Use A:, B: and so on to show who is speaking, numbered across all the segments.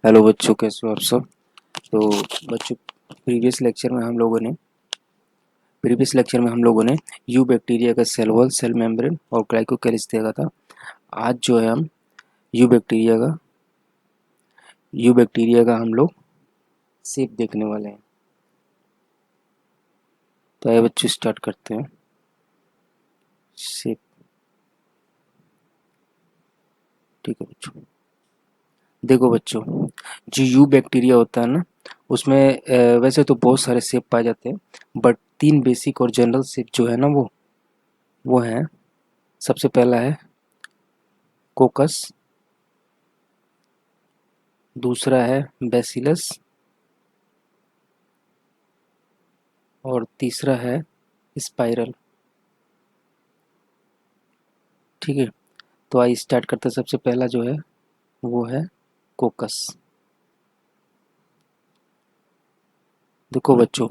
A: Hello बच्चों, कैसे हो आप सब। तो बच्चों, प्रीवियस लेक्चर में हम लोगों ने यू बैक्टीरिया का सेल वॉल, सेल मेम्ब्रेन और ग्लाइकोकैलिस देखा था। आज जो है हम यू बैक्टीरिया का हम लोग शेप देखने वाले हैं। तो आइए बच्चों स्टार्ट करते हैं। शेप, ठीक है बच्चों। देखो बच्चों, जो यू बैक्टीरिया होता है ना, उसमें वैसे तो बहुत सारे शेप पाए जाते हैं, बट तीन बेसिक और जनरल शेप जो है ना, वो है। सबसे पहला है कोकस, दूसरा है बैसिलस और तीसरा है स्पाइरल। ठीक है, तो आइए स्टार्ट करते हैं। सबसे पहला जो है वो है कोकस। देखो बच्चों,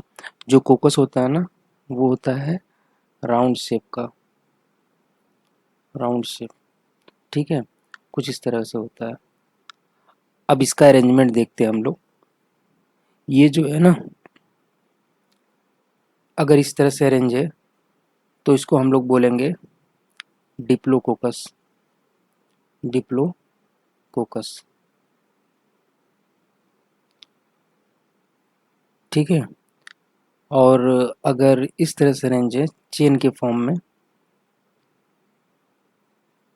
A: जो कोकस होता है ना, वो होता है राउंड शेप का, राउंड शेप। ठीक है, कुछ इस तरह से होता है। अब इसका अरेंजमेंट देखते हैं हम लोग। ये जो है ना, अगर इस तरह से अरेंज है तो इसको हम लोग बोलेंगे डिप्लोकोकस, डिप्लोकोकस। ठीक है, और अगर इस तरह से अरेंज है चेन के फॉर्म में,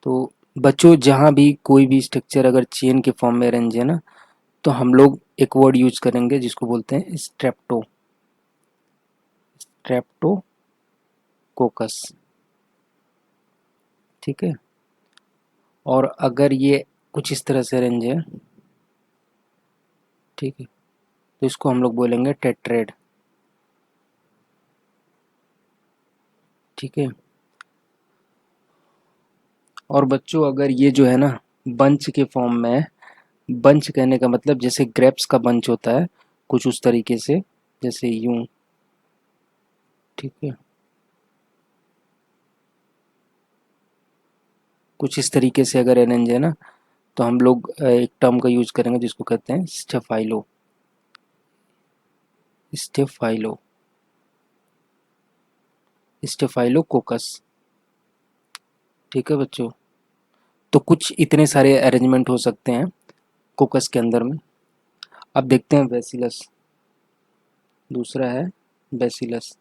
A: तो बच्चों जहाँ भी कोई भी स्ट्रक्चर अगर चेन के फॉर्म में अरेंज है ना, तो हम लोग एक वर्ड यूज करेंगे जिसको बोलते हैं स्ट्रेप्टो, स्ट्रेप्टोकोकस। ठीक है, और अगर ये कुछ इस तरह से अरेंज है, ठीक है, तो इसको हम लोग बोलेंगे टेट्रेड। ठीक है, और बच्चों अगर ये जो है ना बंच के फॉर्म में है, बंच कहने का मतलब जैसे ग्रेप्स का बंच होता है, कुछ उस तरीके से, जैसे यूं। ठीक है, कुछ इस तरीके से अगर अरेंज है ना, तो हम लोग एक टर्म का यूज करेंगे जिसको कहते हैं स्टेफाइलो, स्टेफाइलो, स्टेफाइलोकोकस। ठीक है बच्चों, तो कुछ इतने सारे अरेंजमेंट हो सकते हैं कोकस के अंदर में। अब देखते हैं बैसिलस। दूसरा है बैसिलस।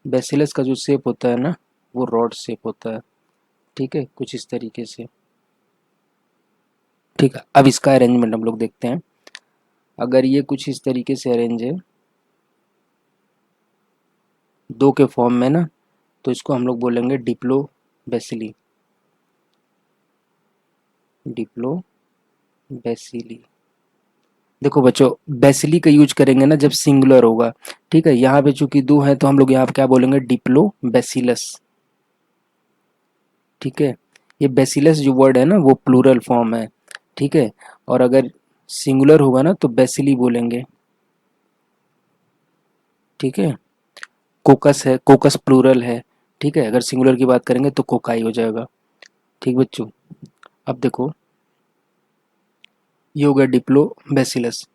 A: बैसिलस का जो शेप होता है ना, वो रॉड शेप होता है। ठीक है, कुछ इस तरीके से। ठीक है, अब इसका अरेंजमेंट हम लोग देखते हैं। अगर ये कुछ इस तरीके से अरेंज है दो के फॉर्म में ना, तो इसको हम लोग बोलेंगे डिप्लो बेसिली, डिप्लो बेसिली। देखो बच्चों, बेसिली का यूज करेंगे ना जब सिंगुलर होगा। ठीक है, यहाँ पे चूंकि दो है तो हम लोग यहाँ पे क्या बोलेंगे, डिप्लो बेसिलस। ठीक है, ये बेसिलस जो वर्ड है ना, वो प्लूरल फॉर्म है। ठीक है, और अगर सिंगुलर होगा ना तो बेसिली बोलेंगे। ठीक है, कोकस है, कोकस प्लूरल है। ठीक है, अगर सिंगुलर की बात करेंगे तो कोकाई हो जाएगा। ठीक बच्चों, अब देखो, ये हो गया डिप्लो बेसिलस।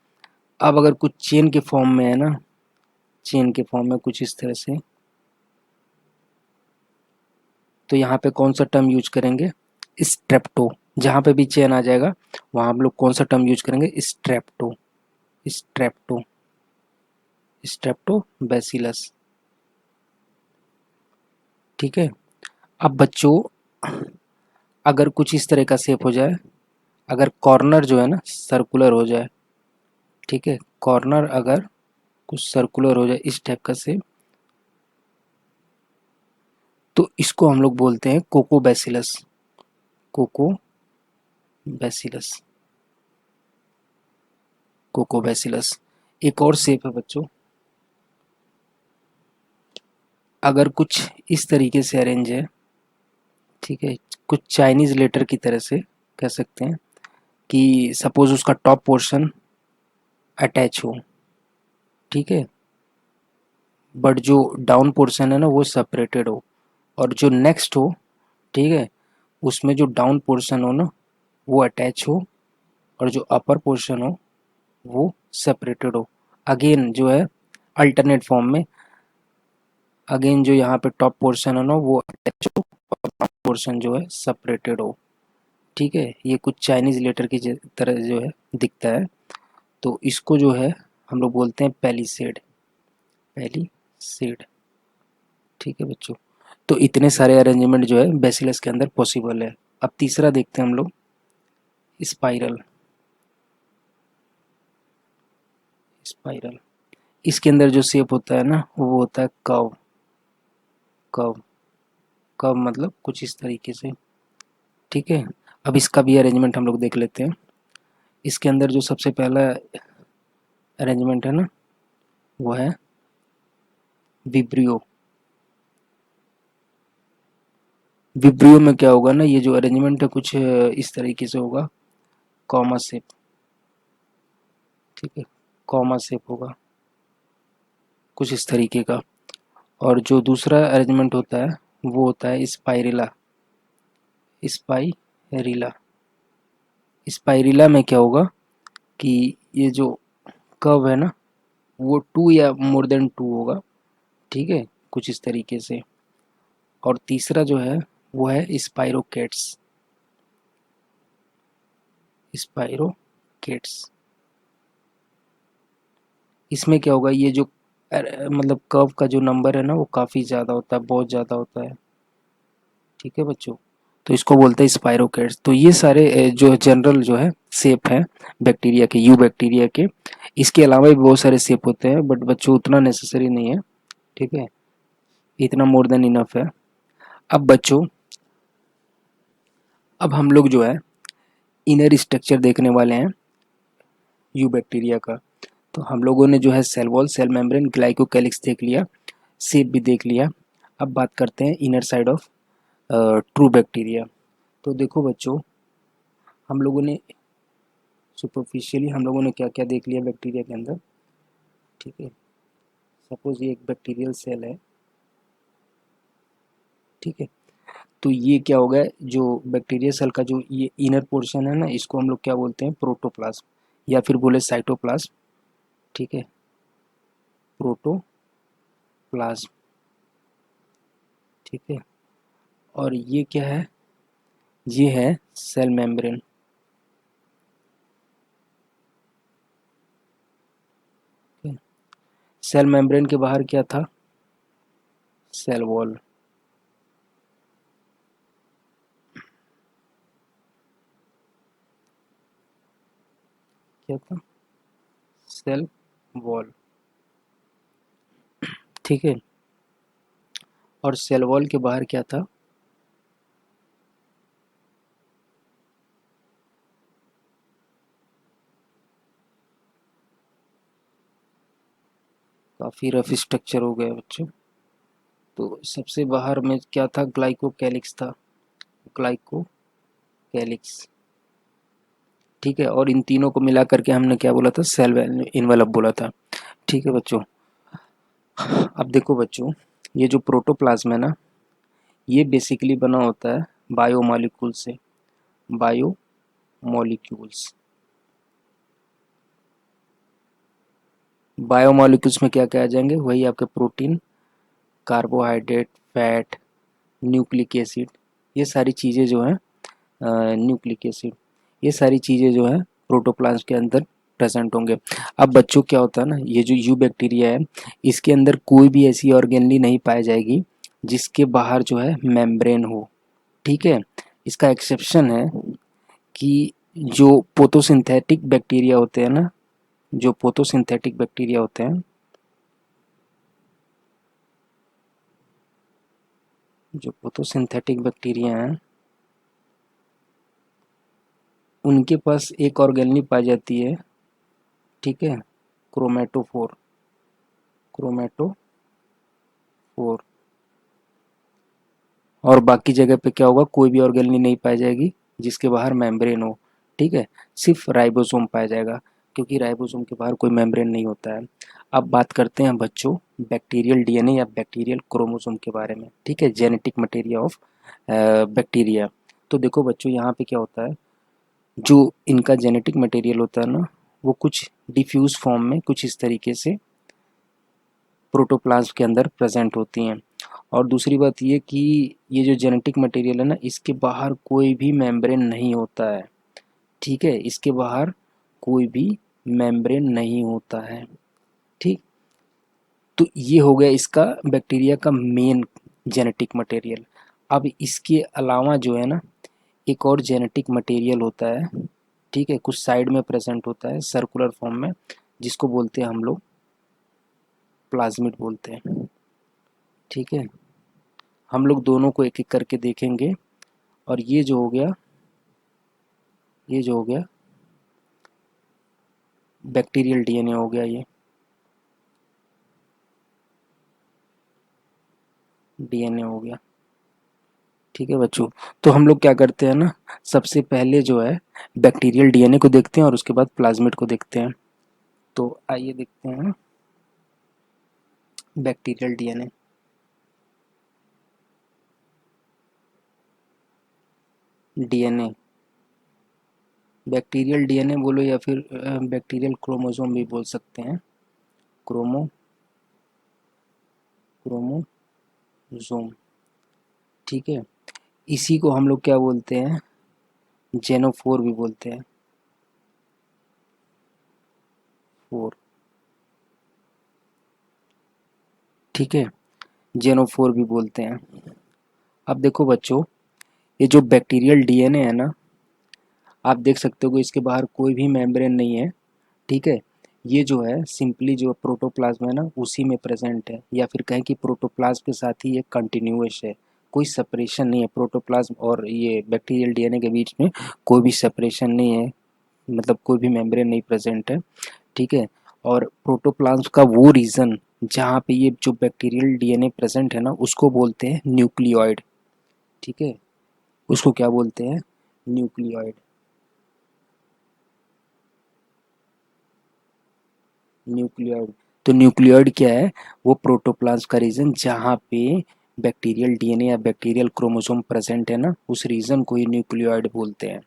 A: अब अगर कुछ चेन के फॉर्म में है ना, चेन के फॉर्म में कुछ इस तरह से, तो यहाँ पे कौन सा टर्म यूज करेंगे, स्ट्रेप्टो। जहाँ पे भी चेन आ जाएगा वहाँ हम लोग कौन सा टर्म यूज करेंगे, स्ट्रेप्टो, स्ट्रेप्टो, स्ट्रेप्टो बेसिलस। ठीक है, अब बच्चों अगर कुछ इस तरह का शेप हो जाए, अगर कॉर्नर जो है ना सर्कुलर हो जाए, ठीक है, कॉर्नर अगर कुछ सर्कुलर हो जाए इस टाइप का शेप, तो इसको हम लोग बोलते हैं coccobacillus, coccobacillus, coccobacillus. एक और शेप है बच्चों, अगर कुछ इस तरीके से अरेंज है, ठीक है, कुछ चाइनीज लेटर की तरह से कह सकते हैं, कि सपोज उसका टॉप पोर्शन अटैच हो, ठीक है, बट जो डाउन पोर्शन है ना वो सेपरेटेड हो, और जो नेक्स्ट हो, ठीक है, उसमें जो डाउन पोर्शन हो ना वो अटैच हो और जो अपर पोर्शन हो वो सेपरेटेड हो। अगेन जो है अल्टरनेट फॉर्म में, अगेन जो यहाँ पे टॉप पोर्शन है ना वो अटैच हो और डाउन पोर्शन जो है सेपरेटेड हो। ठीक है, ये कुछ चाइनीज लेटर की तरह जो है दिखता है। तो इसको जो है हम लोग बोलते हैं पैलिसेड, पैलिसेड। ठीक है बच्चों, तो इतने सारे अरेंजमेंट जो है बेसिलस के अंदर पॉसिबल है। अब तीसरा देखते हैं हम लोग, स्पाइरल। स्पाइरल इसके अंदर जो शेप होता है ना वो होता है कर्व। कर्व, कर्व मतलब कुछ इस तरीके से। ठीक है, अब इसका भी अरेंजमेंट हम लोग देख लेते हैं। इसके अंदर जो सबसे पहला अरेंजमेंट है ना वो है विब्रियो। विब्रियो में क्या होगा ना, ये जो अरेंजमेंट है कुछ इस तरीके से होगा, कॉमा शेप। ठीक है, कॉमा शेप होगा कुछ इस तरीके का। और जो दूसरा अरेंजमेंट होता है वो होता है स्पाइरिला। स्पाइरिला, स्पाइरिला में क्या होगा कि ये जो कर्व है ना वो 2 या मोर देन 2 होगा। ठीक है, कुछ इस तरीके से। और तीसरा जो है वो है स्पाइरोकेट्स। स्पाइरोकेट्स, इसमें क्या होगा, ये जो मतलब कर्व का जो नंबर है ना वो काफ़ी ज़्यादा होता है, बहुत ज़्यादा होता है। ठीक है बच्चों, तो इसको बोलते हैं स्पाइरोकेट्स। तो ये सारे जो जनरल जो है शेप है बैक्टीरिया के, यू बैक्टीरिया के। इसके अलावा भी बहुत सारे शेप होते हैं बट बच्चों उतना नेसेसरी नहीं है। ठीक है, इतना मोर देन इनफ है। अब बच्चों, अब हम लोग जो है इनर स्ट्रक्चर देखने वाले हैं यू बैक्टीरिया का। तो हम लोगों ने जो है cell wall, cell membrane, glycocalyx देख लिया, शेप भी देख लिया। अब बात करते हैं inner side of true bacteria. तो देखो बच्चों, हम लोगों ने सुपरफिशियली हम लोगों ने क्या क्या देख लिया बैक्टीरिया के अंदर। ठीक है, सपोज ये एक बैक्टीरियल सेल है। ठीक है, तो ये क्या हो गया, जो बैक्टीरिया सेल का जो ये इनर पोर्शन है ना इसको हम लोग क्या बोलते हैं, प्रोटोप्लाज्म या फिर बोले साइटोप्लाज्म। ठीक है, प्रोटोप्लाज्म। ठीक है, और ये क्या है, ये है सेल मेम्ब्रेन। सेल मेम्ब्रेन के बाहर क्या था, सेल वॉल। क्या था, सेल वॉल। ठीक है, और सेल वॉल के बाहर क्या था, काफ़ी रफ स्ट्रक्चर हो गया बच्चों। तो सबसे बाहर में क्या था, ग्लाइकोकैलिक्स था, ग्लाइकोकैलिक्स। ठीक है, और इन तीनों को मिला करके हमने क्या बोला था, सेल इनवेलप बोला था। ठीक है बच्चों, अब देखो बच्चों, ये जो प्रोटोप्लाज्म है ना ये बेसिकली बना होता है बायोमॉलिक्यूल से। बायोमॉलिक्यूल्स, बायोमॉलिक्यूल्स में क्या क्या आ जाएंगे, वही आपके protein, carbohydrate, fat, nucleic acid. ये सारी चीज़ें जो हैं, न्यूक्लिक एसिड, ये सारी चीज़ें जो हैं प्रोटोप्लाज्म के अंदर प्रेजेंट होंगे। अब बच्चों क्या होता है ना, ये जो यू बैक्टीरिया है इसके अंदर कोई भी ऐसी ऑर्गेनली नहीं पाई जाएगी जिसके बाहर जो है मेम्ब्रेन हो। ठीक है, इसका एक्सेप्शन है कि जो फोटोसिंथेटिक बैक्टीरिया होते हैं ना, जो फोटोसिंथेटिक बैक्टीरिया होते हैं, जो फोटोसिंथेटिक बैक्टीरिया हैं उनके पास एक ऑर्गेनली पाई जाती है। ठीक है, क्रोमेटोफोर, क्रोमेटोफोर। और बाकी जगह पे क्या होगा, कोई भी ऑर्गेनली नहीं पाई जाएगी जिसके बाहर मेम्ब्रेन हो। ठीक है, सिर्फ राइबोसोम पाया जाएगा क्योंकि राइबोसोम के बाहर कोई मेम्ब्रेन नहीं होता है। अब बात करते हैं बच्चों बैक्टीरियल डीएनए या बैक्टीरियल क्रोमोसोम के बारे में। ठीक है, जेनेटिक मटेरिया ऑफ बैक्टीरिया। तो देखो बच्चों यहाँ पे क्या होता है, जो इनका जेनेटिक मटेरियल होता है ना, वो कुछ डिफ्यूज फॉर्म में कुछ इस तरीके से प्रोटोप्लाज्म के अंदर प्रेजेंट होती हैं। और दूसरी बात ये कि ये जो जेनेटिक मटेरियल है ना, इसके बाहर कोई भी मेम्ब्रेन नहीं होता है। ठीक है, इसके बाहर कोई भी मेम्ब्रेन नहीं होता है। ठीक, तो ये हो गया इसका बैक्टीरिया का मेन जेनेटिक मटेरियल। अब इसके अलावा जो है ना, एक और जेनेटिक मटेरियल होता है। ठीक है, कुछ साइड में प्रेजेंट होता है सर्कुलर फॉर्म में, जिसको बोलते हैं हम लोग प्लाज्मिड बोलते हैं। ठीक है, हम लोग दोनों को एक एक करके देखेंगे। और ये जो हो गया, ये जो हो गया बैक्टीरियल डीएनए हो गया, ये डीएनए हो गया। ठीक है बच्चों, तो हम लोग क्या करते हैं ना, सबसे पहले जो है बैक्टीरियल डीएनए को देखते हैं और उसके बाद प्लाज्मिड को देखते हैं। तो आइए देखते हैं bacterial DNA. DNA, bacterial DNA बोलो या फिर बैक्टीरियल क्रोमोसोम भी बोल सकते हैं। Chromo chromosome. ठीक है, इसी को हम लोग क्या बोलते हैं, जेनोफोर भी बोलते हैं। फोर, ठीक है, जेनोफोर भी बोलते हैं। अब देखो बच्चों, ये जो बैक्टीरियल डीएनए है ना, आप देख सकते हो कि इसके बाहर कोई भी मेम्ब्रेन नहीं है। ठीक है, ये जो है सिंपली जो प्रोटोप्लाज्म है ना, उसी में प्रेजेंट है, या फिर कहें कि प्रोटोप्लाज्म के साथ ही ये कंटिन्यूअस है। कोई सेपरेशन नहीं है प्रोटोप्लाज्म और ये बैक्टीरियल डीएनए के बीच में, कोई भी सेपरेशन नहीं है, मतलब कोई भी मेम्ब्रेन नहीं प्रेजेंट है। ठीक है, और प्रोटोप्लाज्म का वो रीजन जहाँ पे ये जो बैक्टीरियल डीएनए प्रेजेंट है ना, उसको बोलते हैं न्यूक्लियोइड। ठीक है, उसको क्या बोलते हैं, न्यूक्लियोइड। न्यूक्लियोइड, तो न्यूक्लियोइड क्या है, वो प्रोटोप्लाज्म का रीजन जहाँ पे बैक्टीरियल डीएनए या बैक्टीरियल क्रोमोसोम प्रेजेंट है ना, उस रीजन को ही न्यूक्लियोइड बोलते हैं।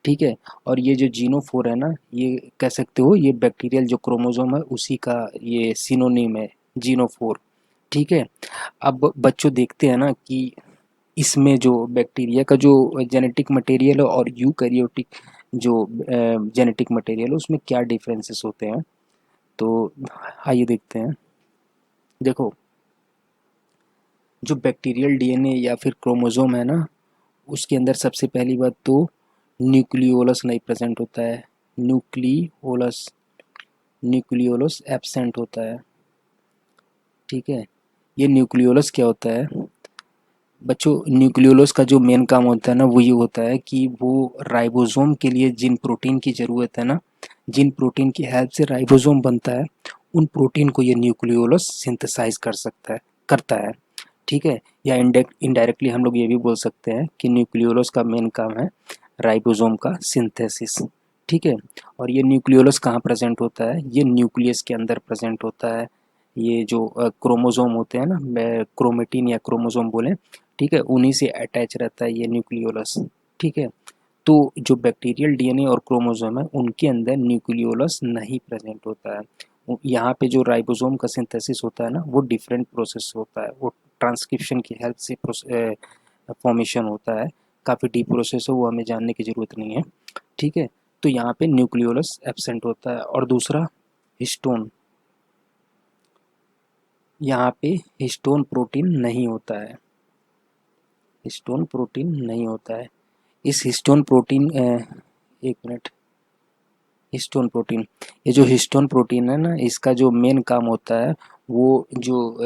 A: ठीक है, और ये जो जीनोफोर है ना, ये कह सकते हो ये बैक्टीरियल जो क्रोमोसोम है उसी का ये सिनोनिम है, जीनोफोर। ठीक है, अब बच्चों देखते हैं ना कि इसमें जो बैक्टीरिया का जो जेनेटिक मटेरियल है और यूकैरियोटिक जो जेनेटिक मटेरियल है, उसमें क्या डिफरेंसेस होते हैं। तो आइए देखते हैं। देखो, जो बैक्टीरियल डीएनए या फिर क्रोमोसोम है ना, उसके अंदर सबसे पहली बात तो न्यूक्लियोलस नहीं प्रेजेंट होता है। न्यूक्लियोलस, न्यूक्लियोलस एब्सेंट होता है। ठीक है, ये न्यूक्लियोलस क्या होता है बच्चों, न्यूक्लियोलस का जो मेन काम होता है ना, वो ये होता है कि वो राइबोसोम के लिए जिन प्रोटीन की ज़रूरत है ना, जिन प्रोटीन की हेल्प से राइबोसोम बनता है, उन प्रोटीन को ये न्यूक्लियोलस सिंथेसाइज कर सकता है, करता है। ठीक है, या इनडायरेक्टली हम लोग ये भी बोल सकते हैं कि न्यूक्लियोलस का मेन काम है राइबोसोम का सिंथेसिस। ठीक है, और ये न्यूक्लियोलस कहाँ प्रेजेंट होता है, ये न्यूक्लियस के अंदर प्रेजेंट होता है। ये जो क्रोमोसोम होते हैं ना, क्रोमेटिन या क्रोमोसोम बोलें, ठीक है, उन्हीं से अटैच रहता है ये न्यूक्लियोलस। ठीक है, तो जो बैक्टीरियल डीएनए और क्रोमोसोम है, उनके अंदर न्यूक्लियोलस नहीं प्रेजेंट होता है। यहाँ पे जो राइबोसोम का सिंथेसिस होता है ना, वो डिफरेंट प्रोसेस होता है, वो ट्रांसक्रिप्शन की हेल्प से फॉर्मेशन होता है। काफ़ी डीप प्रोसेस है, वो हमें जानने की ज़रूरत नहीं है। ठीक है, तो यहाँ पे न्यूक्लियोलस एब्सेंट होता है। और दूसरा, हिस्टोन, यहाँ पे हिस्टोन प्रोटीन नहीं होता है। हिस्टोन प्रोटीन नहीं होता है। इस हिस्टोन प्रोटीन एक मिनट, हिस्टोन प्रोटीन, ये जो हिस्टोन प्रोटीन है ना, इसका जो मेन काम होता है, वो जो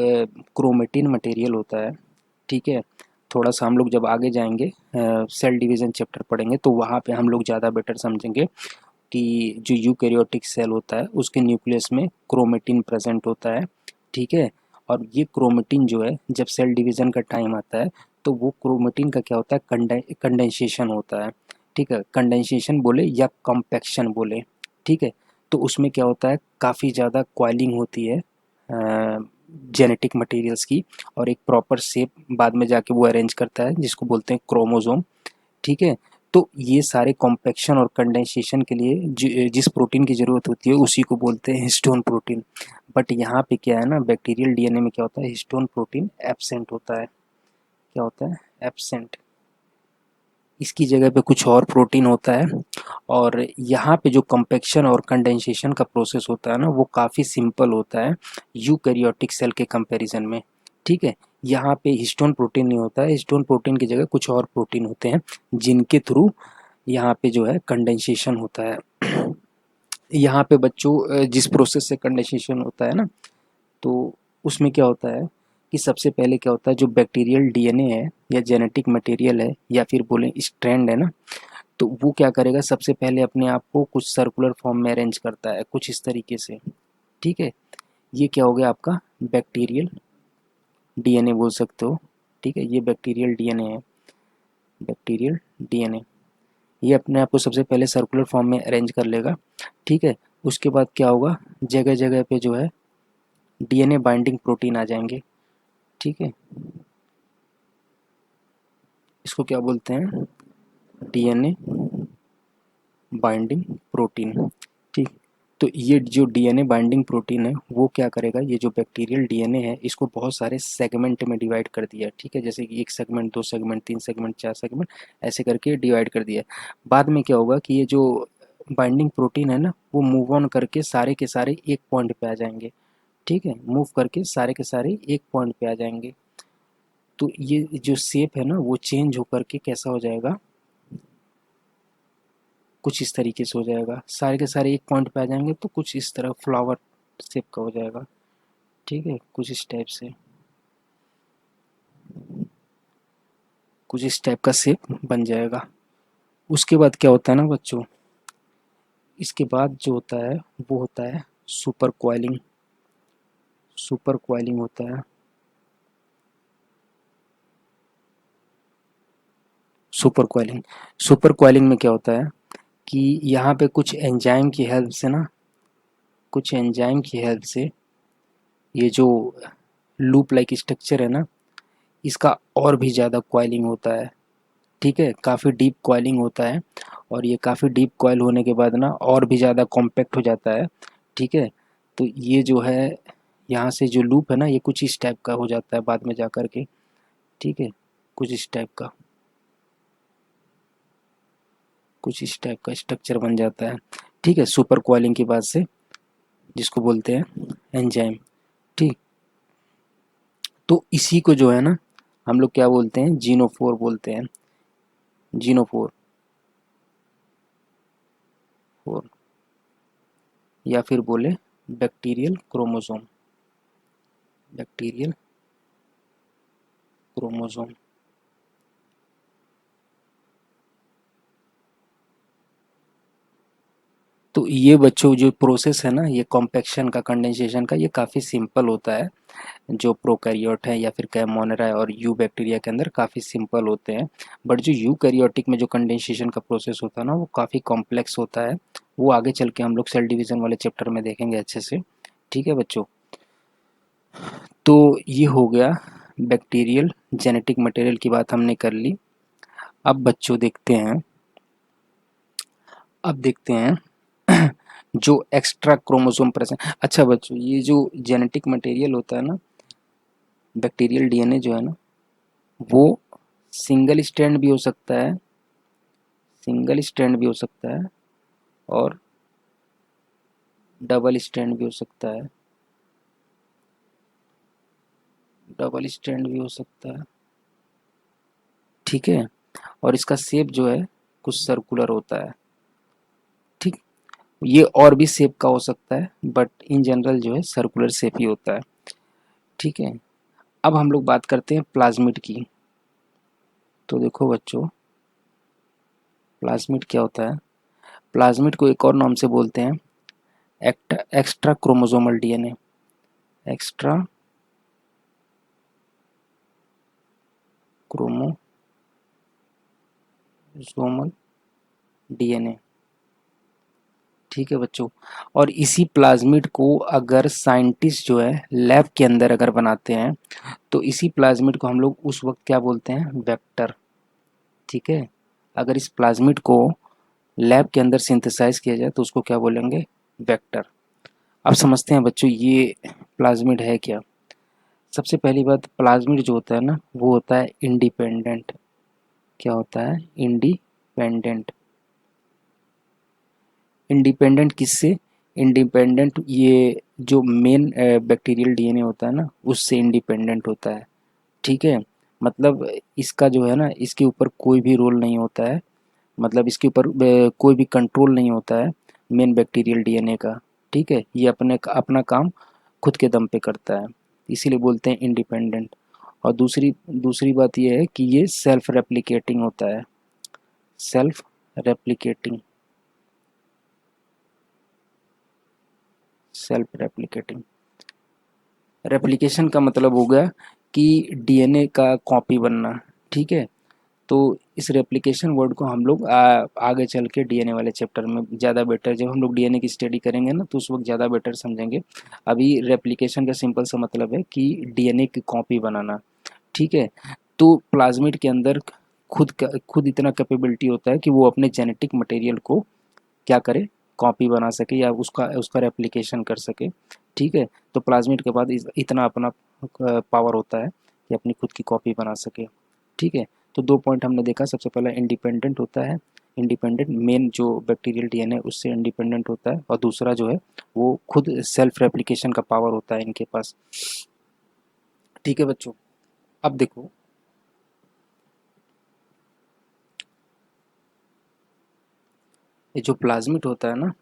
A: क्रोमेटिन मटेरियल होता है। ठीक है, थोड़ा सा हम लोग जब आगे जाएंगे सेल डिवीज़न चैप्टर पढ़ेंगे, तो वहाँ पे हम लोग ज़्यादा बेटर समझेंगे कि जो यूकैरियोटिक सेल होता है उसके न्यूक्लियस में क्रोमेटिन प्रेजेंट होता है। ठीक है, और ये क्रोमेटिन जो है, जब सेल डिवीज़न का टाइम आता है, तो वो क्रोमेटिन का क्या होता है, कंडेंसेशन होता है। ठीक है, कंडेंसेशन बोले या कॉम्पैक्शन बोले। ठीक है, तो उसमें क्या होता है, काफ़ी ज़्यादा कॉइलिंग होती है जेनेटिक मटेरियल्स की, और एक प्रॉपर शेप बाद में जाके वो अरेंज करता है, जिसको बोलते हैं क्रोमोसोम। ठीक है। तो ये सारे कॉम्पैक्शन और कंडेंसेशन के लिए जिस प्रोटीन की ज़रूरत होती है उसी को बोलते हैं हिस्टोन प्रोटीन। बट यहाँ पे क्या है ना, बैक्टीरियल डीएनए में क्या होता है, हिस्टोन प्रोटीन एब्सेंट होता है। क्या होता है, एब्सेंट। इसकी जगह पे कुछ और प्रोटीन होता है। और यहाँ पे जो कम्पेक्शन और कंडेंसेशन का प्रोसेस होता है ना, वो काफ़ी सिंपल होता है यूकैरियोटिक सेल के कंपैरिजन में। ठीक है। यहाँ पे हिस्टोन प्रोटीन नहीं होता है, हिस्टोन प्रोटीन की जगह कुछ और प्रोटीन होते हैं जिनके थ्रू यहाँ पे जो है कंडेंसेशन होता है। यहाँ पे बच्चों जिस प्रोसेस से कंडेंसेशन होता है ना, तो उसमें क्या होता है कि सबसे पहले क्या होता है, जो बैक्टीरियल डीएनए है या जेनेटिक मटेरियल है या फिर बोलें स्ट्रैंड है ना, तो वो क्या करेगा, सबसे पहले अपने आप को कुछ सर्कुलर फॉर्म में अरेंज करता है कुछ इस तरीके से। ठीक है। ये क्या हो गया आपका बैक्टीरियल डीएनए बोल सकते हो। ठीक है, ये बैक्टीरियल डीएनए है, बैक्टीरियल डीएनए। ये अपने आप को सबसे पहले सर्कुलर फॉर्म में अरेंज कर लेगा। ठीक है। उसके बाद क्या होगा, जगह जगह पे जो है डीएनए बाइंडिंग प्रोटीन आ जाएंगे। ठीक है, इसको क्या बोलते हैं, डीएनए बाइंडिंग प्रोटीन। ठीक। तो ये जो डीएनए बाइंडिंग प्रोटीन है वो क्या करेगा, ये जो बैक्टीरियल डीएनए है इसको बहुत सारे सेगमेंट में डिवाइड कर दिया। ठीक है, जैसे कि एक सेगमेंट, दो सेगमेंट, तीन सेगमेंट, चार सेगमेंट, ऐसे करके डिवाइड कर दिया। बाद में क्या होगा कि ये जो बाइंडिंग प्रोटीन है ना, वो मूव ऑन करके सारे के सारे एक पॉइंट पे आ जाएंगे। ठीक है, मूव करके सारे के सारे एक पॉइंट पे आ जाएंगे। तो ये जो शेप है ना वो चेंज होकर के कैसा हो जाएगा, कुछ इस तरीके से हो जाएगा। सारे के सारे एक पॉइंट पे आ जाएंगे तो कुछ इस तरह फ्लावर शेप का हो जाएगा। ठीक है, कुछ इस टाइप से, कुछ इस टाइप का शेप बन जाएगा। उसके बाद क्या होता है ना बच्चों, इसके बाद जो होता है वो होता है सुपर क्वाइलिंग। सुपर क्वाइलिंग होता है, सुपर क्वाइलिंग। सुपर क्वाइलिंग में क्या होता है कि यहाँ पे कुछ एंजाइम की हेल्प से ना, कुछ एंजाइम की हेल्प से ये जो लूप लाइक स्ट्रक्चर है ना, इसका और भी ज़्यादा क्वाइलिंग होता है। ठीक है, काफ़ी डीप कॉइलिंग होता है। और ये काफ़ी डीप कॉइल होने के बाद ना और भी ज़्यादा कॉम्पैक्ट हो जाता है। ठीक है, तो ये जो है यहाँ से जो लूप है ना, ये कुछ इस टाइप का हो जाता है बाद में जा कर के। ठीक है, कुछ इस टाइप का, कुछ इस टाइप का स्ट्रक्चर बन जाता है। ठीक है, सुपर कॉइलिंग के बाद से, जिसको बोलते हैं एंजाइम। ठीक। तो इसी को जो है ना हम लोग क्या बोलते हैं, जीनोफोर बोलते हैं, जीनोफोर फोर, या फिर बोले बैक्टीरियल क्रोमोसोम, बैक्टीरियल क्रोमोसोम। तो ये बच्चों जो प्रोसेस है ना, ये कॉम्पैक्शन का, कंडेंसेशन का, ये काफ़ी सिंपल होता है। जो प्रोकैरियोट है या फिर कैमोनेरा और यू बैक्टीरिया के अंदर काफ़ी सिंपल होते हैं। बट जो यूकैरियोटिक में जो कंडेंसेशन का प्रोसेस होता है ना, वो काफ़ी कॉम्प्लेक्स होता है। वो आगे चल के हम लोग सेल डिवीज़न वाले चैप्टर में देखेंगे अच्छे से। ठीक है बच्चों, तो ये हो गया बैक्टीरियल जेनेटिक मटेरियल की बात हमने कर ली। अब बच्चों देखते हैं, अब देखते हैं जो एक्स्ट्रा क्रोमोसोम प्रेजेंट। अच्छा बच्चों, ये जो जेनेटिक मटेरियल होता है ना, बैक्टीरियल डीएनए जो है ना, वो सिंगल स्ट्रैंड भी हो सकता है, सिंगल स्ट्रैंड भी हो सकता है, और डबल स्ट्रैंड भी हो सकता है, डबल स्ट्रैंड भी हो सकता है। ठीक है, और इसका शेप जो है कुछ सर्कुलर होता है। ठीक, ये और भी शेप का हो सकता है बट इन जनरल जो है सर्कुलर शेप ही होता है। ठीक है, अब हम लोग बात करते हैं प्लाज्मिड की। तो देखो बच्चों, प्लाज्मिड क्या होता है, प्लाज्मिड को एक और नाम से बोलते हैं extra chromosomal DNA, extra chromosomal DNA. ठीक है बच्चों, और इसी प्लाज्मिड को अगर साइंटिस्ट जो है लैब के अंदर अगर बनाते हैं, तो इसी प्लाज्मिड को हम लोग उस वक्त क्या बोलते हैं, वेक्टर। ठीक है, अगर इस प्लाज्मिड को लैब के अंदर सिंथेसाइज किया जाए तो उसको क्या बोलेंगे? वेक्टर। अब समझते हैं बच्चों ये प्लाज्मिड है क्या। सबसे पहली बात, प्लाज्मिड जो होता है ना वो होता है इंडिपेंडेंट। क्या होता है? इंडिपेंडेंट। इंडिपेंडेंट किससे? इंडिपेंडेंट ये जो मेन बैक्टीरियल डीएनए होता है ना उससे इंडिपेंडेंट होता है। ठीक है, मतलब इसका जो है ना इसके ऊपर कोई भी रोल नहीं होता है, मतलब इसके ऊपर कोई भी कंट्रोल नहीं होता है मेन बैक्टीरियल डीएनए का। ठीक है, ये अपने अपना काम खुद के दम पे करता है, इसीलिए बोलते हैं इंडिपेंडेंट। और दूसरी दूसरी बात ये है कि ये सेल्फ रेप्लिकेटिंग होता है। Self replicating. Self replicating. Replication का मतलब हो गया कि डीएनए का कॉपी बनना। ठीक है, तो इस रेप्लिकेशन वर्ड को हम लोग आगे चल के डीएनए वाले चैप्टर में ज़्यादा बेटर, जब हम लोग डीएनए की स्टडी करेंगे ना तो उस वक्त ज़्यादा बेटर समझेंगे। अभी रेप्लिकेशन का सिंपल सा मतलब है कि डीएनए की कॉपी बनाना। ठीक है, तो प्लाज्मिड के अंदर खुद इतना कैपेबिलिटी होता है कि वो अपने जेनेटिक मटेरियल को क्या करे? कॉपी बना सके या उसका उसका रेप्लिकेशन कर सके। ठीक है, तो प्लाज्मिड के बाद इतना अपना पावर होता है कि अपनी खुद की कॉपी बना सके। ठीक है, तो दो पॉइंट हमने देखा, सबसे पहला इंडिपेंडेंट होता है, इंडिपेंडेंट मेन जो बैक्टीरियल डीएनए उससे इंडिपेंडेंट होता है, और दूसरा जो है वो खुद सेल्फ रेप्लिकेशन का पावर होता है इनके पास। ठीक है बच्चों, अब देखो ये जो प्लाज्मिड होता है ना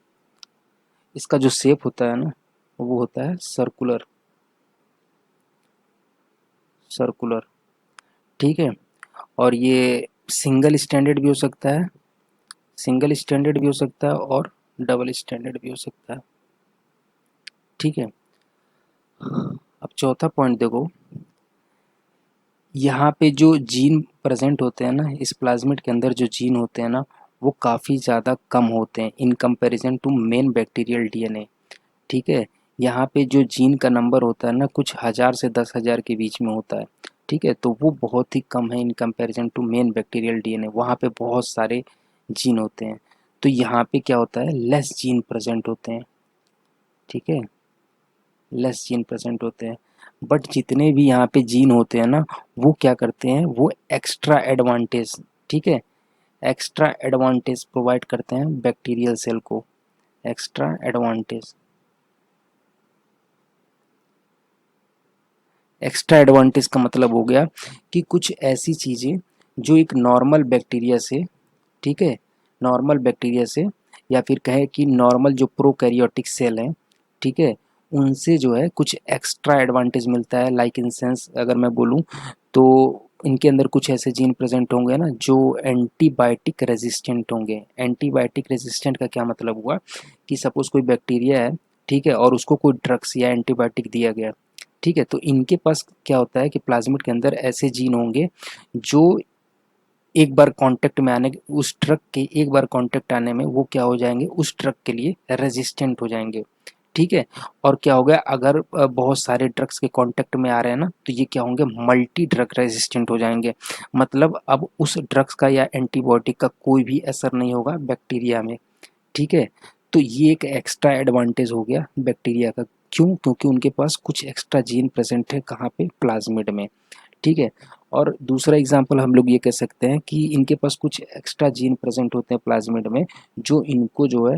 A: इसका जो शेप होता है ना वो होता है सर्कुलर। सर्कुलर। ठीक है, और ये सिंगल स्टैंडर्ड भी हो सकता है, सिंगल स्टैंडर्ड भी हो सकता है और डबल स्टैंडर्ड भी हो सकता है। ठीक है, अब चौथा पॉइंट देखो, यहाँ पे जो जीन प्रेजेंट होते हैं ना इस प्लाज्मिड के अंदर जो जीन होते हैं ना वो काफ़ी ज़्यादा कम होते हैं in comparison to main bacterial DNA. ठीक है, यहाँ पे जो जीन का नंबर होता है ना कुछ हज़ार से 10,000 के बीच में होता है। ठीक है, तो वो बहुत ही कम है in comparison to main bacterial DNA, वहाँ पे बहुत सारे जीन होते हैं। तो यहाँ पे क्या होता है? लेस जीन प्रेजेंट होते हैं। ठीक है, लेस जीन प्रेजेंट होते हैं, बट जितने भी यहाँ पे जीन होते हैं ना वो क्या करते हैं? वो एक्स्ट्रा एडवांटेज, ठीक है, एक्स्ट्रा एडवांटेज प्रोवाइड करते हैं बैक्टीरियल सेल को। Extra advantage. एक्स्ट्रा एडवांटेज का मतलब हो गया कि कुछ ऐसी चीज़ें जो एक नॉर्मल बैक्टीरिया से, ठीक है, नॉर्मल बैक्टीरिया से या फिर कहें कि नॉर्मल जो प्रोकैरियोटिक सेल हैं, ठीक है, उनसे जो है कुछ एक्स्ट्रा एडवांटेज मिलता है। लाइक इन सेंस अगर मैं बोलूँ तो इनके अंदर कुछ ऐसे जीन प्रेजेंट होंगे ना जो एंटीबायोटिक रेजिस्टेंट होंगे। एंटीबायोटिक रेजिस्टेंट का क्या मतलब हुआ कि सपोज कोई बैक्टीरिया है, ठीक है, और उसको कोई ड्रग्स या एंटीबायोटिक दिया गया, ठीक है, तो इनके पास क्या होता है कि प्लाज्मिड के अंदर ऐसे जीन होंगे जो एक बार कांटेक्ट में आने, उस ड्रग के एक बार कांटेक्ट आने में वो क्या हो जाएंगे? उस ड्रग के लिए रेजिस्टेंट हो जाएंगे। ठीक है, और क्या हो गया अगर बहुत सारे ड्रग्स के कांटेक्ट में आ रहे हैं ना तो ये क्या होंगे? मल्टी ड्रग रेजिस्टेंट हो जाएंगे। मतलब अब उस ड्रग्स का या एंटीबायोटिक का कोई भी असर नहीं होगा बैक्टीरिया में। ठीक है, तो ये एक एक्स्ट्रा एडवांटेज हो गया बैक्टीरिया का। क्यों? क्योंकि उनके पास कुछ एक्स्ट्रा जीन प्रेजेंट है कहाँ पे? प्लाज्मिड में। ठीक है, और दूसरा एग्जांपल हम लोग ये कह सकते हैं कि इनके पास कुछ एक्स्ट्रा जीन प्रेजेंट होते हैं प्लाज्मिड में जो इनको जो है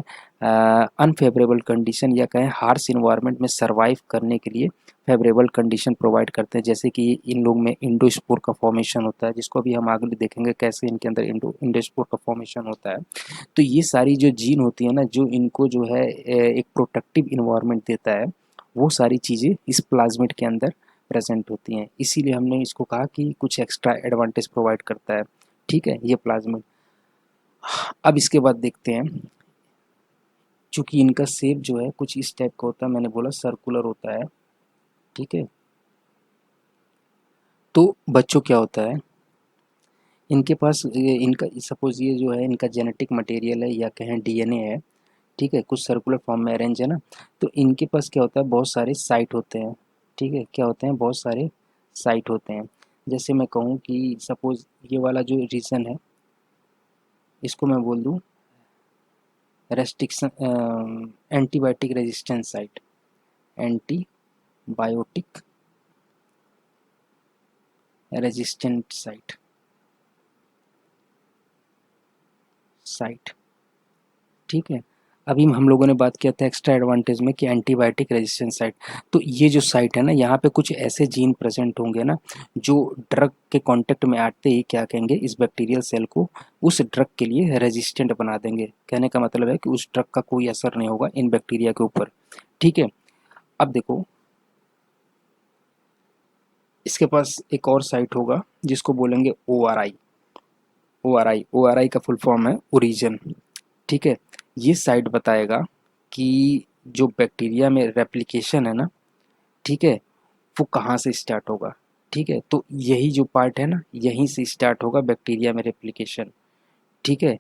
A: अनफेवरेबल कंडीशन या कहें हार्श इन्वायरमेंट में सरवाइव करने के लिए फेवरेबल कंडीशन प्रोवाइड करते हैं। जैसे कि इन लोग में इंडोस्पोर का फॉर्मेशन होता है, जिसको भी हम आगे देखेंगे कैसे इनके अंदर इंडोस्पोर का फॉर्मेशन होता है। तो ये सारी जो जीन होती है ना जो इनको जो है एक प्रोटेक्टिव इन्वायरमेंट देता है, वो सारी चीज़ें इस प्लाज्मिड के अंदर प्रेजेंट होती हैं। इसीलिए हमने इसको कहा कि कुछ एक्स्ट्रा एडवांटेज प्रोवाइड करता है। ठीक है, ये प्लाज्मिड। अब इसके बाद देखते हैं, चूंकि इनका शेप जो है कुछ इस टाइप का होता है, मैंने बोला सर्कुलर होता है। ठीक है, तो बच्चों क्या होता है इनके पास इनका सपोज ये जो है इनका जेनेटिक मटेरियल है या कहें डीएनए है, ठीक है, कुछ सर्कुलर फॉर्म में अरेंज है ना, तो इनके पास क्या होता है? बहुत सारे साइट होते हैं। ठीक है, क्या होते हैं? बहुत सारे साइट होते हैं। जैसे मैं कहूँ कि सपोज ये वाला जो रीजन है, इसको मैं बोल दूँ restriction, antibiotic resistance site, antibiotic resistant site. ठीक है। अभी हम लोगों ने बात किया था एक्स्ट्रा एडवांटेज में कि एंटीबायोटिक रेजिस्टेंस साइट। तो ये जो साइट है ना, यहाँ पे कुछ ऐसे जीन प्रेजेंट होंगे ना जो ड्रग के कांटेक्ट में आते ही क्या कहेंगे, इस बैक्टीरियल सेल को उस ड्रग के लिए रेजिस्टेंट बना देंगे। कहने का मतलब है कि उस ड्रग का कोई असर नहीं होगा इन बैक्टीरिया के ऊपर। ठीक है। अब देखो, इसके पास एक और साइट होगा जिसको बोलेंगे ओ आर आई। ओ आर आई का फुल फॉर्म है ओरिजिन। ठीक है। ये साइट बताएगा कि जो बैक्टीरिया में रेप्लिकेशन है ना, ठीक है, वो कहाँ से स्टार्ट होगा। ठीक है। तो यही जो पार्ट है ना, यहीं से स्टार्ट होगा बैक्टीरिया में रेप्लिकेशन। ठीक है।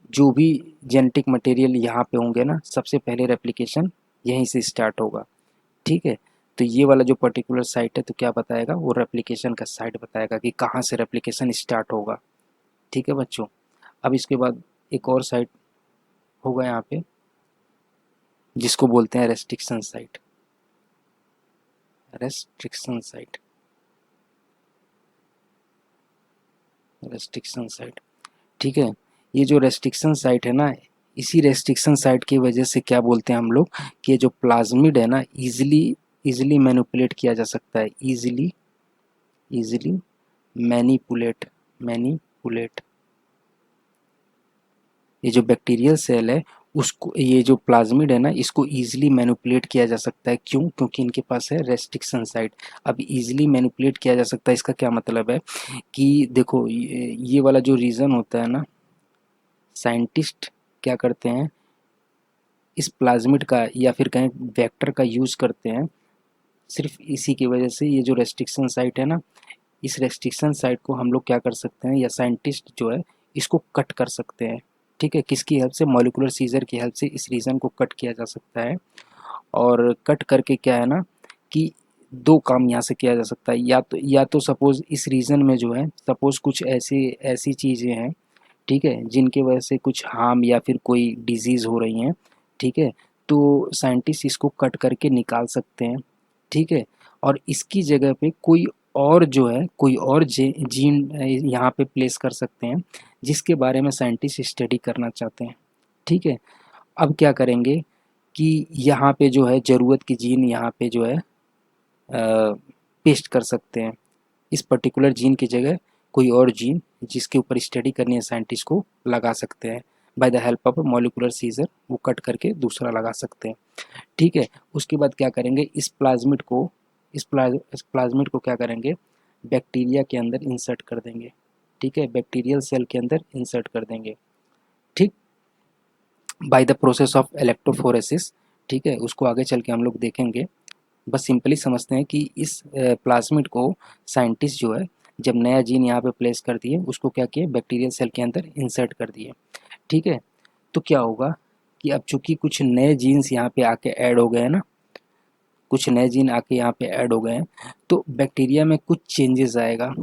A: जो भी जेनेटिक मटेरियल यहाँ पे होंगे ना, सबसे पहले रेप्लिकेशन यहीं से स्टार्ट होगा। ठीक है। तो ये वाला जो पर्टिकुलर साइट है, तो क्या बताएगा, वो रेप्लिकेशन का साइट बताएगा कि कहाँ से रेप्लिकेशन स्टार्ट होगा। ठीक है बच्चों। अब इसके बाद एक और साइट होगा यहाँ पे जिसको बोलते हैं restriction site. Restriction site, restriction site. ठीक है। ये जो रेस्ट्रिक्शन साइट है ना, इसी रेस्ट्रिक्शन साइट की वजह से क्या बोलते हैं हम लोग कि ये जो प्लाज्मिड है ना, इजिली इजिली मैनिपुलेट किया जा सकता है। Easily manipulate. ये जो बैक्टीरियल सेल है, उसको, ये जो प्लाज्मिड है ना, इसको इजीली मैनिपुलेट किया जा सकता है। क्यों? क्योंकि इनके पास है रेस्ट्रिक्शन साइट। अब इजीली मैनिपुलेट किया जा सकता है, इसका क्या मतलब है कि देखो, ये वाला जो रीजन होता है ना, साइंटिस्ट क्या करते हैं, इस प्लाज्मिड का या फिर कहें वेक्टर का यूज करते हैं सिर्फ इसी की वजह से। ये जो रेस्ट्रिक्शन साइट है ना, इस रेस्ट्रिक्शन साइट को हम लोग क्या कर सकते हैं, या साइंटिस्ट जो है इसको कट कर सकते हैं। ठीक है। किसकी हेल्प से? मॉलिक्यूलर सीजर की हेल्प से इस रीजन को कट किया जा सकता है। और कट करके क्या है ना कि दो काम यहाँ से किया जा सकता है। या तो सपोज इस रीजन में जो है, सपोज कुछ ऐसी ऐसी चीज़ें हैं, ठीक है, जिनकी वजह से कुछ हार्म या फिर कोई डिजीज़ हो रही हैं। ठीक है। तो साइंटिस्ट इसको कट करके निकाल सकते हैं। ठीक है। और इसकी जगह पे कोई और जो है, कोई और जीन यहाँ पे प्लेस कर सकते हैं जिसके बारे में साइंटिस्ट स्टडी करना चाहते हैं। ठीक है। अब क्या करेंगे कि यहाँ पे जो है ज़रूरत की जीन यहाँ पे जो है पेस्ट कर सकते हैं। इस पर्टिकुलर जीन की जगह कोई और जीन जिसके ऊपर स्टडी करनी है साइंटिस्ट को लगा सकते हैं। By the help of molecular scissor वो कट करके दूसरा लगा सकते हैं। ठीक है। उसके बाद क्या करेंगे, इस प्लाज्मिड को क्या करेंगे, बैक्टीरिया के अंदर इंसर्ट कर देंगे। ठीक है। बैक्टीरियल सेल के अंदर इंसर्ट कर देंगे। ठीक। By the process of electrophoresis. ठीक है। उसको आगे चल के हम लोग देखेंगे। बस सिंपली समझते हैं कि इस प्लाज्मिड को साइंटिस्ट जो है, जब नया जीन यहाँ पे प्लेस कर दिए, उसको क्या किए, बैक्टीरियल सेल के अंदर इंसर्ट कर दिए। ठीक है। तो क्या होगा कि अब चूंकि कुछ नए जीन्स यहाँ पे आके ऐड हो गए हैं ना, कुछ नए जीन आके यहाँ पे ऐड हो गए हैं, तो बैक्टीरिया में कुछ चेंजेस आएगा।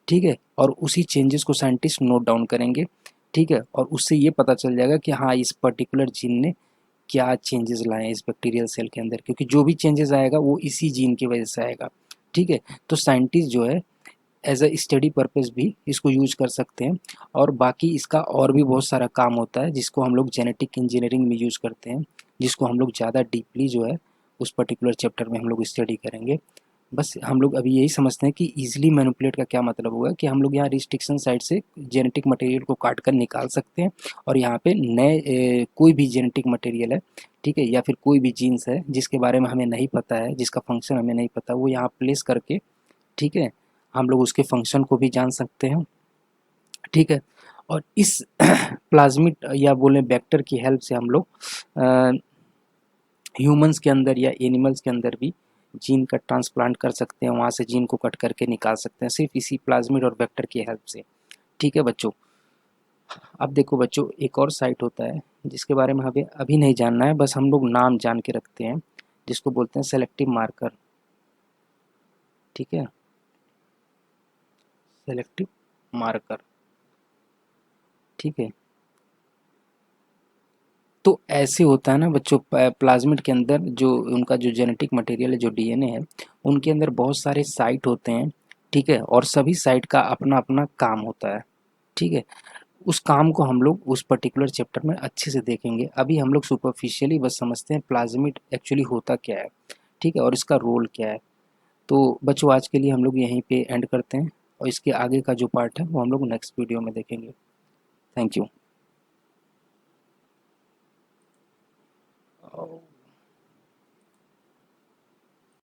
A: ठीक है। और उसी चेंजेस को साइंटिस्ट नोट डाउन करेंगे। ठीक है। और उससे ये पता चल जाएगा कि हाँ, इस पर्टिकुलर जीन ने क्या चेंजेस लाए हैं इस बैक्टीरियल सेल के अंदर, क्योंकि जो भी चेंजेस आएगा वो इसी जीन की वजह से आएगा। ठीक है। तो साइंटिस्ट जो है एज अ स्टडी पर्पस भी इसको यूज कर सकते हैं। और बाकी इसका और भी बहुत सारा काम होता है जिसको हम लोग जेनेटिक इंजीनियरिंग में यूज करते हैं, जिसको हम लोग ज़्यादा डीपली जो है उस पर्टिकुलर चैप्टर में हम लोग स्टडी करेंगे। बस हम लोग अभी यही समझते हैं कि ईजिली मैनिपुलेट का क्या मतलब हुआ कि हम लोग यहाँ रिस्ट्रिक्शन साइट से जेनेटिक मटेरियल को काट कर निकाल सकते हैं और यहाँ पे नए कोई भी जेनेटिक मटेरियल है, ठीक है, या फिर कोई भी जीन्स है जिसके बारे में हमें नहीं पता है, जिसका फंक्शन हमें नहीं पता, वो यहाँ प्लेस करके, ठीक है, हम लोग उसके फंक्शन को भी जान सकते हैं। ठीक है। और इस प्लाज्मिड या बोले वेक्टर की हेल्प से हम लोग ह्यूमंस के अंदर या एनिमल्स के अंदर भी जीन का ट्रांसप्लांट कर सकते हैं, वहाँ से जीन को कट करके निकाल सकते हैं सिर्फ इसी प्लाज्मिड और वेक्टर की हेल्प से। ठीक है बच्चों। अब देखो बच्चों, एक और साइट होता है जिसके बारे में हमें अभी नहीं जानना है, बस हम लोग नाम जान के रखते हैं, जिसको बोलते हैं सेलेक्टिव मार्कर। ठीक है। Selective marker. ठीक है। तो ऐसे होता है ना बच्चों, प्लाज्मिड के अंदर जो उनका जो जेनेटिक मटेरियल है, जो डीएनए है, उनके अंदर बहुत सारे साइट होते हैं, ठीक है, और सभी साइट का अपना अपना काम होता है, ठीक है। उस काम को हम लोग उस पर्टिकुलर चैप्टर में अच्छे से देखेंगे। अभी हम लोग सुपरफिशियली बस समझते हैं प्लाज्मिड एक्चुअली होता क्या है, ठीक है, और इसका रोल क्या है। तो बच्चों आज के लिए हम लोग यहीं पे एंड करते हैं, और इसके आगे का जो पार्ट है वो हम लोग नेक्स्ट वीडियो में देखेंगे। Thank you.